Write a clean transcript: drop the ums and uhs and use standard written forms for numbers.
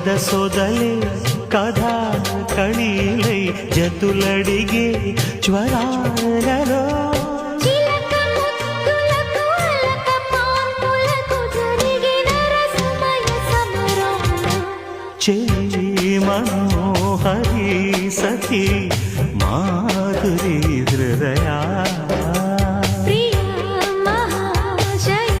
సొదలే కథా కళీలై జతులడిగే జ్వరాలలో చెలి మనోహరి సఖి మాధురి హృదయా